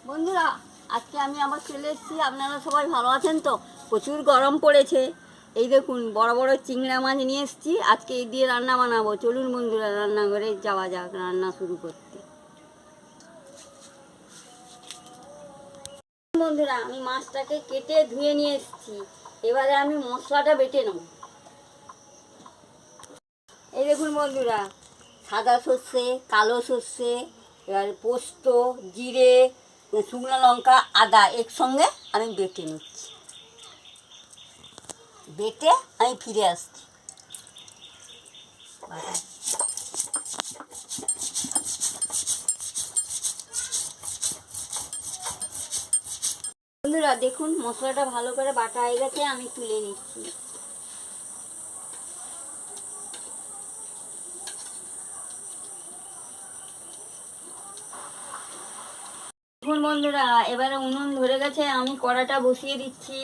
বন্ধুরা, আজকে আমি আবার চলে এসেছি। আপনারা সবাই ভালো আছেন তো? প্রচুর গরম পড়েছে। এই দেখুন, বড় বড় চিংড়া মাছ নিয়ে এসেছি। আজকে এই দিয়ে রান্না বানাবো। চলুন বন্ধুরা, রান্নাঘরে যাওয়া যাক রান্না শুরু করতে। বন্ধুরা, আমি মাছটাকে কেটে ধুয়ে নিয়ে এসেছি। এবারে আমি মশলাটা বেটে নেব। এই দেখুন বন্ধুরা, সাদা সর্ষে, কালো সর্ষে, এবার পোস্ত, জিরে, শুকনো লঙ্কা, আদা একসঙ্গে আমি বেটে নিচ্ছি। বেটে আমি ফিরে আসছি। বন্ধুরা দেখুন, মশলাটা ভালো করে বাটা হয়ে গেছে, আমি তুলে নিচ্ছি। দেখুন বন্ধুরা, এবারে উনুন ধরে গেছে, আমি কড়াটা বসিয়ে দিচ্ছি।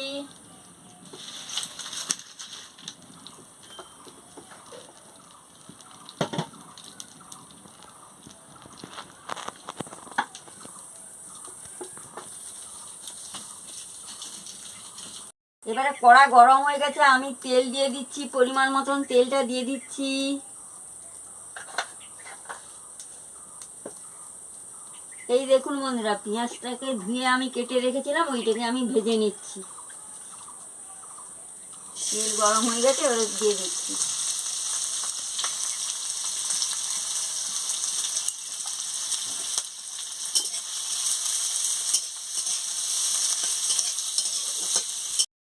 এবারে কড়া গরম হয়ে গেছে, আমি তেল দিয়ে দিচ্ছি। পরিমাণ মতন তেলটা দিয়ে দিচ্ছি। এই দেখুন বন্ধুরা, পেঁয়াজটাকে ধুয়ে আমি কেটে রেখেছিলাম, ওইটাকে আমি ভেজে নিচ্ছি। তেল গরম হয়ে গেছে, এবারে দিয়ে দিচ্ছি।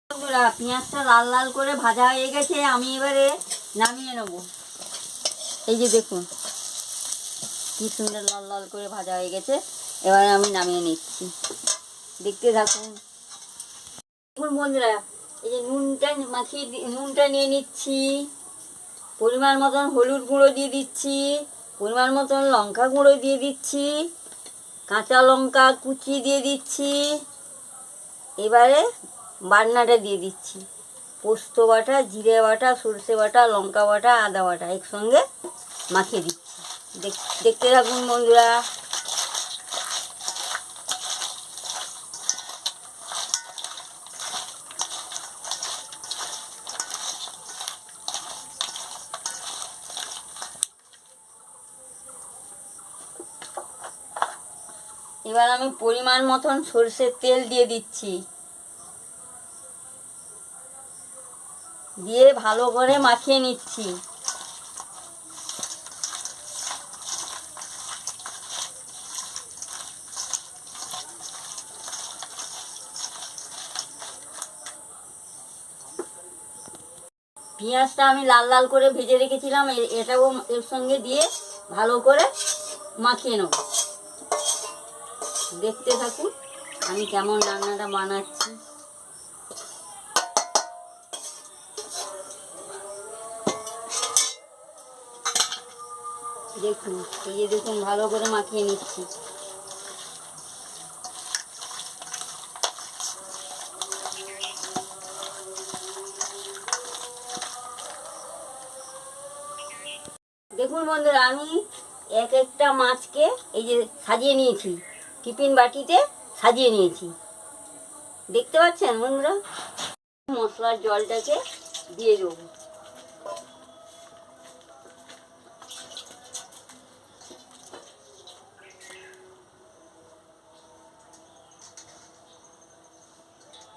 বন্ধুরা, পেঁয়াজটা লাল লাল করে ভাজা হয়ে গেছে, আমি এবারে নামিয়ে নেব। এই যে দেখুন, কি সুন্দর লাল লাল করে ভাজা হয়ে গেছে। এবারে আমি নামিয়ে নিচ্ছি, দেখতে থাকুন। দেখুন বন্ধুরা, এই যে নুনটা নিয়ে নিচ্ছি। পরিমাণ মতন হলুদ গুঁড়ো দিয়ে দিচ্ছি। পরিমাণ মতন লঙ্কা গুঁড়ো দিয়ে দিচ্ছি। কাঁচা লঙ্কা কুচি দিয়ে দিচ্ছি। এবারে বাটনাটা দিয়ে দিচ্ছি। পোস্ত বাটা, জিরে বাটা, সরষে বাটা, লঙ্কা বাটা, আদা বাটা একসঙ্গে মাখিয়ে দিচ্ছি। দেখতে থাকুন বন্ধুরা। এবার আমি পরিমাণ মতন সরষের তেল দিয়ে দিচ্ছি। দিয়ে ভালো করে মাখিয়ে নিচ্ছি। পেঁয়াজটা আমি লাল লাল করে ভেজে রেখেছিলাম, এটাও এর সঙ্গে দিয়ে ভালো করে মাখিয়ে নেব। দেখতে থাকুন আমি কেমন রান্নাটা বানাচ্ছি। দেখুন, এই যে দেখুন, ভালো করে মাখিয়ে নিচ্ছি। দেখুন বন্ধুরা, আমি এক একটা মাছকে এই যে সাজিয়ে নিয়েছি, টিফিন বাটিতে সাজিয়ে নিয়েছি। দেখতে পাচ্ছেন বন্ধুরা? মশলার জলটাকে দিয়ে দেবো।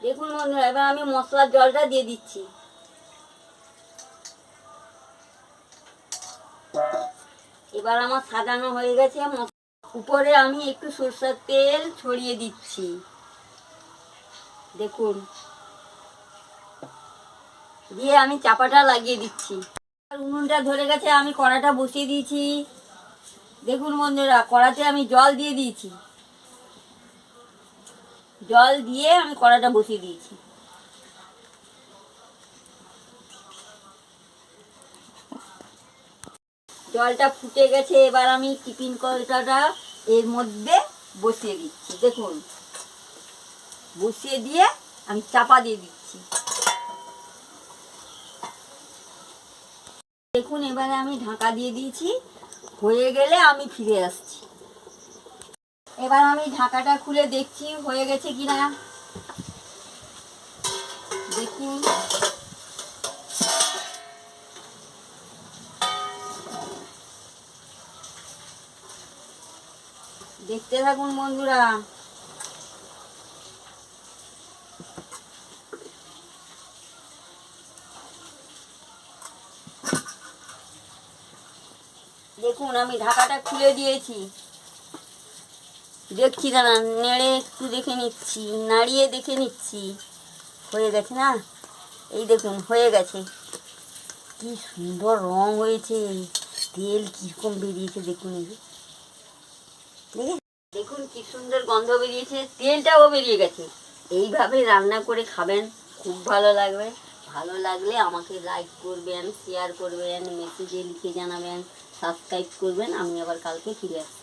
দেখুন বন্ধুরা, এবার আমি মশলার জলটা দিয়ে দিচ্ছি। এবার আমার সাজানো হয়ে গেছে। উপরে আমি একটু সরষের তেল ছড়িয়ে দিচ্ছি। দেখুন, দিয়ে আমি চাপাটা লাগিয়ে দিচ্ছি। উনুনটা ধরে গেছে, আমি কড়াটা বসিয়ে দিয়েছি। দেখুন বন্ধুরা, কড়াতে আমি জল দিয়ে দিয়েছি। জল দিয়ে আমি কড়াটা বসিয়ে দিয়েছি। জলটা ফুটে গেছে, এবার আমি টিফিন কড়াটা এর মধ্যে বসিয়ে দিচ্ছি। দেখুন, বসিয়ে দিয়ে আমি চাপা দিয়ে দিচ্ছি। দেখুন, এবারে আমি ঢাকা দিয়ে দিয়েছি। হয়ে গেলে আমি ফিরে আসছি। এবার আমি ঢাকাটা খুলে দেখছি হয়ে গেছে কিনা। দেখুন, দেখতে থাকুন বন্ধুরা। দেখুন আমি ঢাকাটা খুলে দিয়েছি, দেখছি দাঁড়া, নেড়ে একটু দেখে নিচ্ছি, নাড়িয়ে দেখে নিচ্ছি হয়ে গেছে না। এই দেখুন হয়ে গেছে, কি সুন্দর রং হয়েছে, তেল কীরকম বেরিয়েছে দেখুন। এই যে দেখুন কি সুন্দর গন্ধ বেরিয়েছে, তেলটাও বেরিয়ে গেছে। এইভাবে রান্না করে খাবেন, খুব ভালো লাগবে। ভালো লাগলে আমাকে লাইক করবেন, শেয়ার করবেন, মেসেজে লিখে জানাবেন, সাবস্ক্রাইব করবেন। আমি আবার কালকে ফিরে আসছি।